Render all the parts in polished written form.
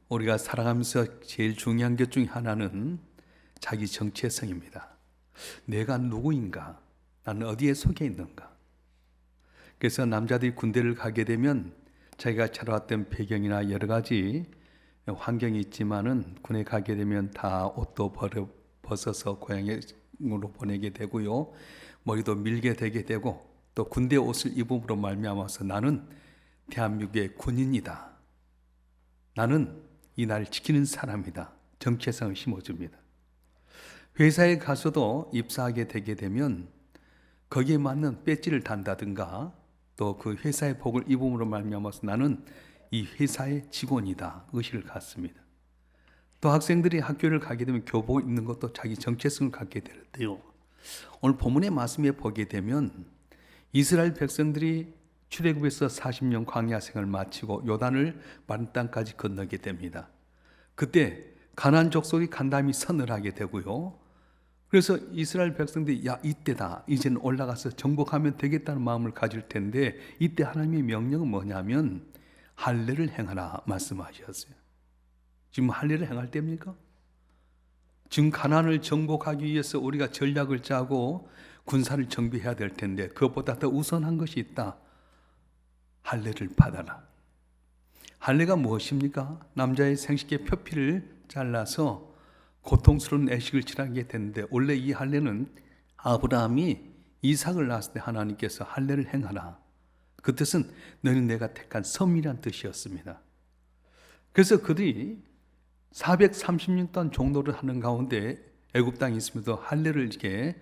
우리가 살아가면서 제일 중요한 것 중에 하나는 자기 정체성입니다. 내가 누구인가? 나는 어디에 속해 있는가? 그래서 남자들이 군대를 가게 되면 자기가 자라왔던 배경이나 여러 가지 환경이 있지만은 군에 가게 되면 다 옷도 벗어서 고향으로 보내게 되고요. 머리도 밀게 되게 되고 또 군대 옷을 입음으로 말미암아서 나는 대한민국의 군인이다. 나는 이 나라를 지키는 사람이다. 정체성을 심어줍니다. 회사에 가서도 입사하게 되게 되면 거기에 맞는 배지를 단다든가 또 그 회사의 복을 입음으로 말미암아서 나는 이 회사의 직원이다. 의식을 갖습니다. 또 학생들이 학교를 가게 되면 교복을 입는 것도 자기 정체성을 갖게 되는데요. 오늘 본문의 말씀에 보게 되면 이스라엘 백성들이 출애굽에서 40년 광야 생활을 마치고 요단을 마른 땅까지 건너게 됩니다. 그때 가나안 족속이 간담이 선을 하게 되고요. 그래서 이스라엘 백성들이 이때다. 이제는 올라가서 정복하면 되겠다는 마음을 가질 텐데 이때 하나님의 명령은 뭐냐면 할례를 행하라 말씀하셨어요. 지금 할례를 행할 때입니까? 지금 가나안을 정복하기 위해서 우리가 전략을 짜고 군사를 정비해야 될 텐데 그것보다 더 우선한 것이 있다. 할례를 받아라. 할례가 무엇입니까? 남자의 생식의 표피를 잘라서 고통스러운 애식을 치르게 되는데 원래 이 할례는 아브라함이 이삭을 낳았을 때 하나님께서 할례를 행하라. 그 뜻은 너는 내가 택한 섬이란 뜻이었습니다. 그래서 그들이 430년 동안 종노를 하는 가운데 애굽 땅에 있으면서 할례를 이렇게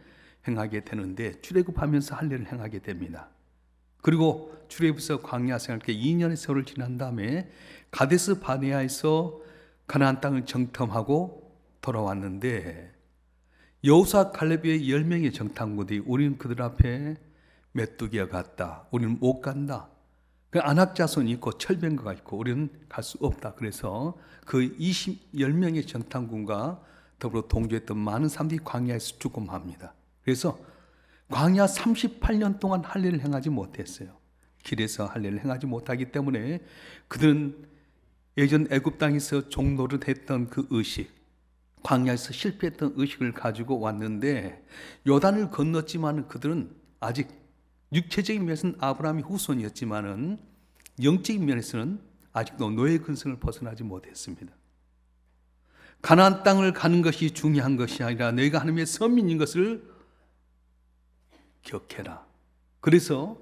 행하게 되는데 출애굽하면서 할례를 행하게 됩니다. 그리고 출애굽에서 광야 생활 2년의 세월을 지난 다음에 가데스 바네아에서 가나안 땅을 정탐하고 돌아왔는데 여호수아 갈렙의 10명의 정탐꾼들이 우리는 그들 앞에 메뚜기와 같다. 우리는 못 간다. 그 안악자손이 있고 철병거가 있고 우리는 갈 수 없다. 그래서 그 10명의 정탐꾼과 더불어 동조했던 많은 사람들이 광야에서 죽음합니다. 그래서 광야 38년 동안 할례를 행하지 못했어요. 길에서 할례를 행하지 못하기 때문에 그들은 예전 애굽 땅에서 종노릇 했던 그 의식, 광야에서 실패했던 의식을 가지고 왔는데 요단을 건넜지만 그들은 아직 육체적인 면에서는 아브라함이 후손이었지만은 영적인 면에서는 아직도 노예 근성을 벗어나지 못했습니다. 가나안 땅을 가는 것이 중요한 것이 아니라 너희가 하나님의 선민인 것을 기억해라. 그래서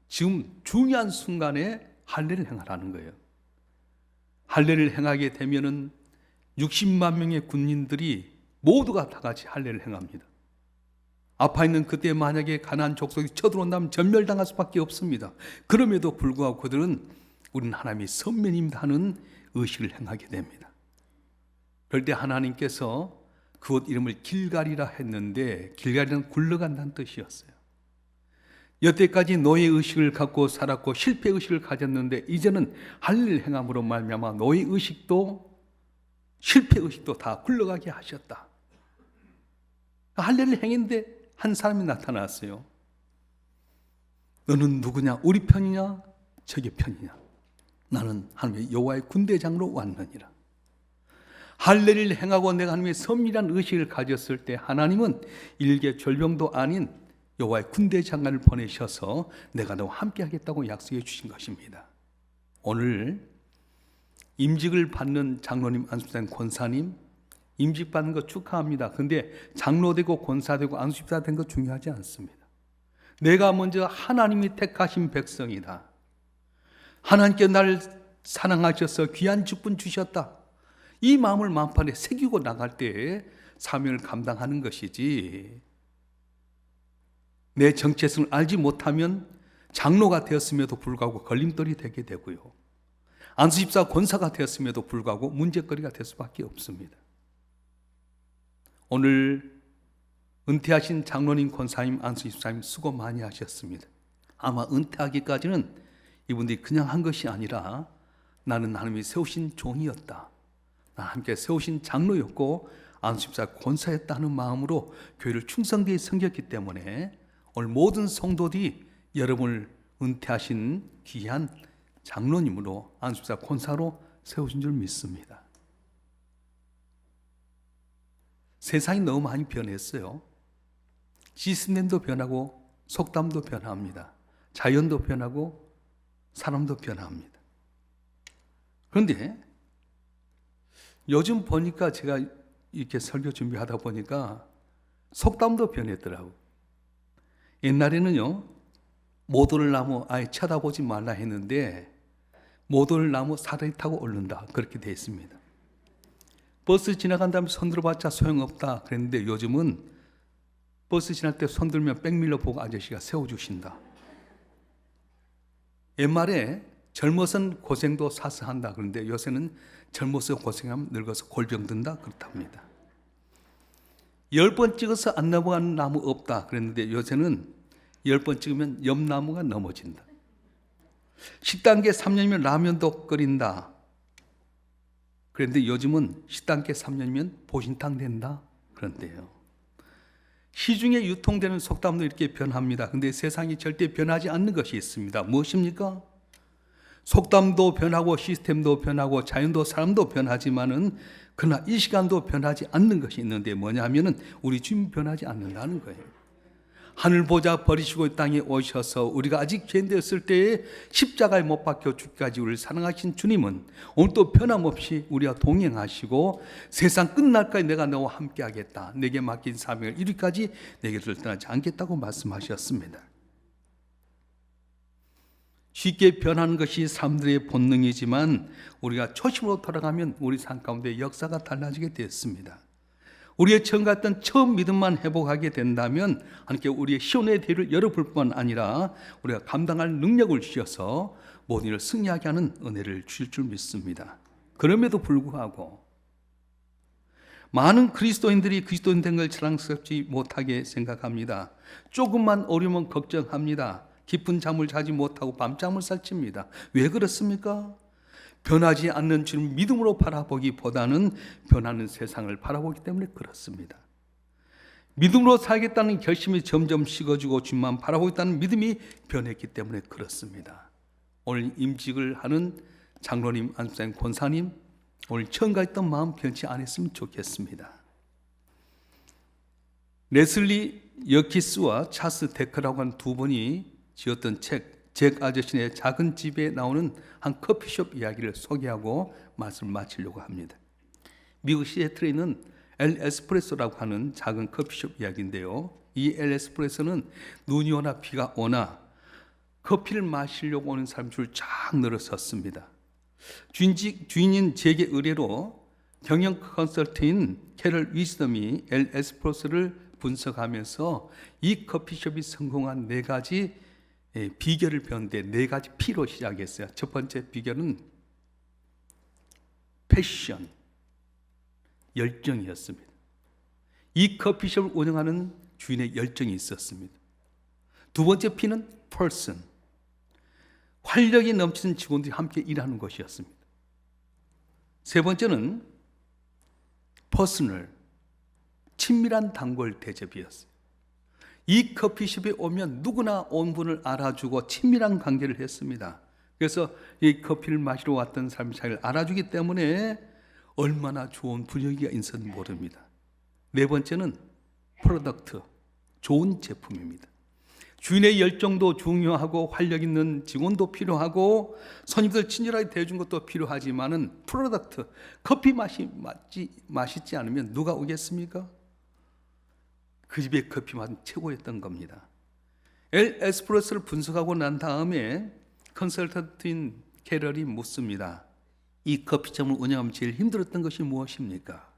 지금 중요한 순간에 할례를 행하라는 거예요. 할례를 행하게 되면은 60만 명의 군인들이 모두가 다 같이 할례를 행합니다. 아파 있는 그때 만약에 가나안 족속이 쳐들어온다면 전멸당할 수밖에 없습니다. 그럼에도 불구하고 그들은 우리는 하나님의 선민입니다 하는 의식을 행하게 됩니다. 그럴 때 하나님께서 그곳 이름을 길갈이라 했는데 길갈이는 굴러간다는 뜻이었어요. 여태까지 노예 의식을 갖고 살았고 실패 의식을 가졌는데 이제는 할례를 행함으로 말미암아 노예 의식도 실패 의식도 다 굴러가게 하셨다. 할례를 행했는데 한 사람이 나타났어요. 너는 누구냐? 우리 편이냐? 저기 편이냐? 나는 하나님의 여호와의 군대장으로 왔느니라. 할례를 행하고 내가 하나님의 선밀한 의식을 가졌을 때 하나님은 일개 졸병도 아닌 여호와의 군대장관을 보내셔서 내가 너와 함께 하겠다고 약속해 주신 것입니다. 오늘 임직을 받는 장로님, 안수집사님, 권사님 임직 받는 거 축하합니다. 근데 장로되고 권사되고 안수집사 된 거 중요하지 않습니다. 내가 먼저 하나님이 택하신 백성이다. 하나님께 나를 사랑하셔서 귀한 직분 주셨다. 이 마음을 마음판에 새기고 나갈 때 사명을 감당하는 것이지, 내 정체성을 알지 못하면 장로가 되었음에도 불구하고 걸림돌이 되게 되고요. 안수집사 권사가 되었음에도 불구하고 문제거리가 될 수밖에 없습니다. 오늘 은퇴하신 장로님, 권사님, 안수집사님 수고 많이 하셨습니다. 아마 은퇴하기까지는 이분들이 그냥 한 것이 아니라 나는 하나님이 세우신 종이었다. 나 함께 세우신 장로였고 안수집사 권사였다는 마음으로 교회를 충성되게 섬겼기 때문에 오늘 모든 성도들이 여러분을 은퇴하신 귀한 장로님으로 안수집사 권사로 세우신 줄 믿습니다. 세상이 너무 많이 변했어요. 시스템도 변하고 속담도 변합니다. 자연도 변하고 사람도 변합니다. 그런데 요즘 보니까 제가 이렇게 설교 준비하다 보니까 속담도 변했더라고요. 옛날에는요, 못 오를 나무 아예 쳐다보지 말라 했는데 못 오를 나무 사다리 타고 오른다 그렇게 되어 있습니다. 버스 지나간 다음에 손 들어봤자 소용없다 그랬는데 요즘은 버스 지날 때 손 들면 백밀러 보고 아저씨가 세워주신다. 옛말에 젊어선 고생도 사서한다 그런데 요새는 젊어서 고생하면 늙어서 골병 든다 그렇답니다. 10번 찍어서 안 넘어가는 나무 없다 그랬는데 요새는 10번 찍으면 옆 나무가 넘어진다. 식당계 3년이면 라면도 끓인다. 그런데 요즘은 식당계 3년이면 보신탕 된다. 그런데요. 시중에 유통되는 속담도 이렇게 변합니다. 그런데 세상이 절대 변하지 않는 것이 있습니다. 무엇입니까? 속담도 변하고 시스템도 변하고 자연도 사람도 변하지만은 그러나 이 시간도 변하지 않는 것이 있는데 뭐냐 하면은 우리 주님 변하지 않는다는 거예요. 하늘 보좌 버리시고 이 땅에 오셔서 우리가 아직 죄인 되었을 때에 십자가에 못 박혀 죽기까지 우리를 사랑하신 주님은 오늘도 변함없이 우리와 동행하시고 세상 끝날까지 내가 너와 함께 하겠다. 내게 맡긴 사명을 이루기까지 내게를 떠나지 않겠다고 말씀하셨습니다. 쉽게 변하는 것이 사람들의 본능이지만 우리가 초심으로 돌아가면 우리 삶 가운데 역사가 달라지게 되었습니다. 우리의 처음 같던 처음 믿음만 회복하게 된다면 하나님께 우리의 시온의 대를 열어볼 뿐만 아니라 우리가 감당할 능력을 주셔서 모든 일을 승리하게 하는 은혜를 주실 줄 믿습니다. 그럼에도 불구하고 많은 그리스도인들이 그리스도인 된 걸 자랑스럽지 못하게 생각합니다. 조금만 어려우면 걱정합니다. 깊은 잠을 자지 못하고 밤잠을 설칩니다. 왜 그렇습니까? 변하지 않는 주님 믿음으로 바라보기보다는 변하는 세상을 바라보기 때문에 그렇습니다. 믿음으로 살겠다는 결심이 점점 식어지고 주님만 바라보겠다는 믿음이 변했기 때문에 그렇습니다. 오늘 임직을 하는 장로님, 안수사님, 권사님 오늘 처음과 있던 마음 변치 않았으면 좋겠습니다. 레슬리 여키스와 차스 데커라고 하는 두 분이 지었던 책 잭 아저씨의 작은 집에 나오는 한 커피숍 이야기를 소개하고 말씀을 마치려고 합니다. 미국 시애틀에 있는 엘 에스프레소라고 하는 작은 커피숍 이야기인데요. 이 엘 에스프레소는 눈이 오나 비가 오나 커피를 마시려고 오는 사람 줄 쫙 늘어섰습니다. 주인인 잭의 의뢰로 경영 컨설팅인 캐럴 위즈덤이 엘 에스프레소를 분석하면서 이 커피숍이 성공한 4가지 비결을 배웠는데 4가지 P로 시작했어요. 첫 번째 비결은 패션, 열정이었습니다. 이 커피숍을 운영하는 주인의 열정이 있었습니다. 두 번째 P는 person, 활력이 넘치는 직원들이 함께 일하는 것이었습니다. 세 번째는 personal, 친밀한 단골 대접이었어요. 이 커피숍에 오면 누구나 온 분을 알아주고 친밀한 관계를 했습니다. 그래서 이 커피를 마시러 왔던 사람이 자기를 알아주기 때문에 얼마나 좋은 분위기가 있었는지 모릅니다. 네 번째는 프로덕트, 좋은 제품입니다. 주인의 열정도 중요하고 활력 있는 직원도 필요하고 손님들 친절하게 대해준 것도 필요하지만은 프로덕트, 커피 맛있지 않으면 누가 오겠습니까? 그 집의 커피 맛은 최고였던 겁니다. 엘 에스프레소를 분석하고 난 다음에 컨설턴트인 캐럴이 묻습니다. 이 커피점을 운영하면 제일 힘들었던 것이 무엇입니까?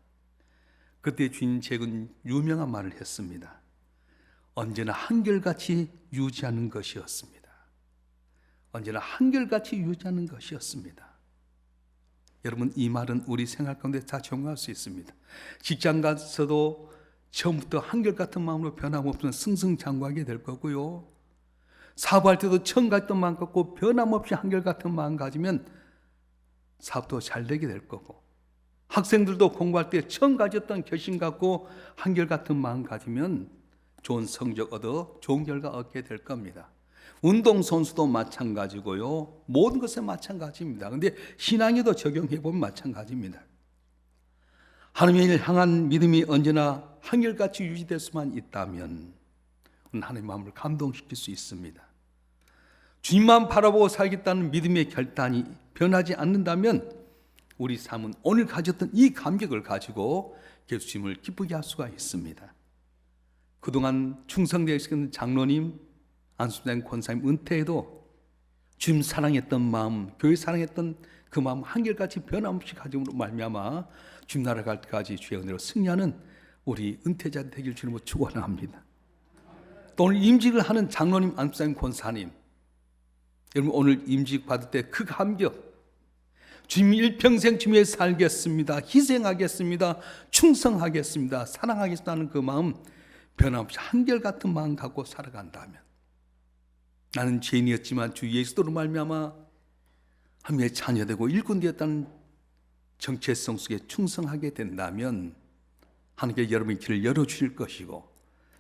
그때 주인 잭은 유명한 말을 했습니다. 언제나 한결같이 유지하는 것이었습니다. 언제나 한결같이 유지하는 것이었습니다. 여러분, 이 말은 우리 생활 가운데 다 적용할 수 있습니다. 직장 가서도 처음부터 한결같은 마음으로 변함없이 승승장구하게 될 거고요. 사업할 때도 처음 갔던 마음 갖고 변함없이 한결같은 마음 가지면 사업도 잘 되게 될 거고, 학생들도 공부할 때 처음 가졌던 결심 갖고 한결같은 마음 가지면 좋은 성적 얻어 좋은 결과 얻게 될 겁니다. 운동선수도 마찬가지고요. 모든 것에 마찬가지입니다. 그런데 신앙에도 적용해 보면 마찬가지입니다. 하나님을 향한 믿음이 언제나 한결같이 유지될 수만 있다면 하나님의 마음을 감동시킬 수 있습니다. 주님만 바라보고 살겠다는 믿음의 결단이 변하지 않는다면 우리 삶은 오늘 가졌던 이 감격을 가지고 계속 주님을 기쁘게 할 수가 있습니다. 그동안 충성되신 장로님, 안수장 권사님 은퇴에도 주님 사랑했던 마음, 교회 사랑했던 그 마음 한결같이 변함없이 가짐으로 말미암아 주님 나라 갈 때까지 주의 은혜로 승리하는 우리 은퇴자 되길 주님으로 축원합니다. 또 오늘 임직을 하는 장로님, 안수장 권사님, 여러분 오늘 임직 받을 때 그 감격, 주님 일평생 주님 위해 살겠습니다, 희생하겠습니다, 충성하겠습니다, 사랑하겠다는 그 마음 변함없이 한결같은 마음 갖고 살아간다면, 나는 죄인이었지만 주 예수로 말미암아 하나님의 자녀되고 일꾼 되었다는 정체성 속에 충성하게 된다면 하나님께 여러분의 길을 열어주실 것이고,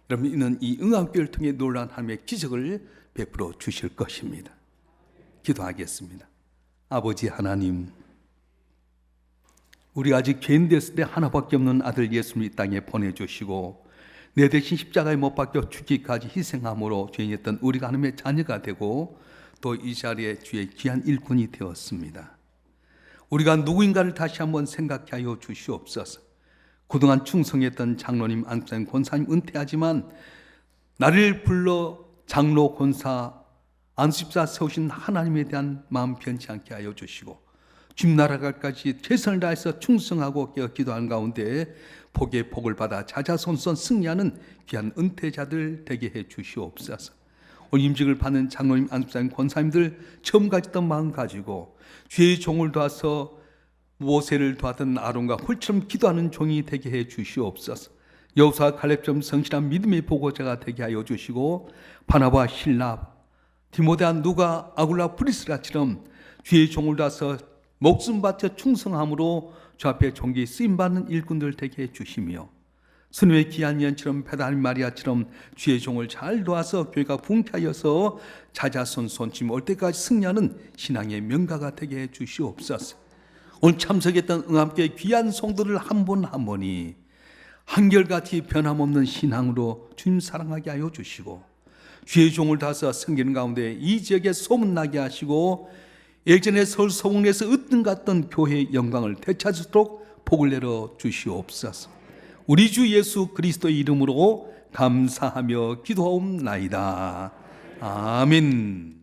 여러분이 있는 이 응답교회를 통해 놀라운 하나님의 기적을 베풀어 주실 것입니다. 기도하겠습니다. 아버지 하나님, 우리가 아직 죄인 됐을 때 하나밖에 없는 아들 예수를 이 땅에 보내주시고 내 대신 십자가에 못 박혀 죽기까지 희생함으로 죄인이었던 우리가 하나님의 자녀가 되고 또 이 자리에 주의 귀한 일꾼이 되었습니다. 우리가 누구인가를 다시 한번 생각해 하여 주시옵소서. 그동안 충성했던 장로님, 안수장 권사님 은퇴하지만 나를 불러 장로, 권사, 안수집사 세우신 하나님에 대한 마음 변치 않게 하여 주시고 주님 나라갈까지 최선을 다해서 충성하고 기도하는 가운데 복의 복을 받아 자자손손 승리하는 귀한 은퇴자들 되게 해 주시옵소서. 오늘 임직을 받는 장로님, 안수장 권사님들 처음 가졌던 마음 가지고 주의 종을 도와서 모세를 도왔던 아론과 홀처럼 기도하는 종이 되게 해 주시옵소서. 여호수아 갈렙처럼 성실한 믿음의 보고자가 되게 하여 주시고 바나바, 실라, 디모데와 누가, 아굴라, 프리스라처럼 주의 종을 도와서 목숨 바쳐 충성함으로 주 앞에 존귀 쓰임받는 일꾼들 되게 해주시며 스누의 귀한 연처럼 베다니 마리아처럼 주의 종을 잘 도와서 교회가 붕괴하여서 자자손손 주님 올 때까지 승리하는 신앙의 명가가 되게 해주시옵소서. 오늘 참석했던 응함교회 귀한 성도들 한 분 한 분이 한결같이 변함없는 신앙으로 주님 사랑하게 하여 주시고 주의 종을 다서 섬기는 가운데 이 지역에 소문나게 하시고 예전에 서울 서울에서 으뜸같던 교회의 영광을 되찾도록 복을 내려 주시옵소서. 우리 주 예수 그리스도의 이름으로 감사하며 기도하옵나이다. 아멘.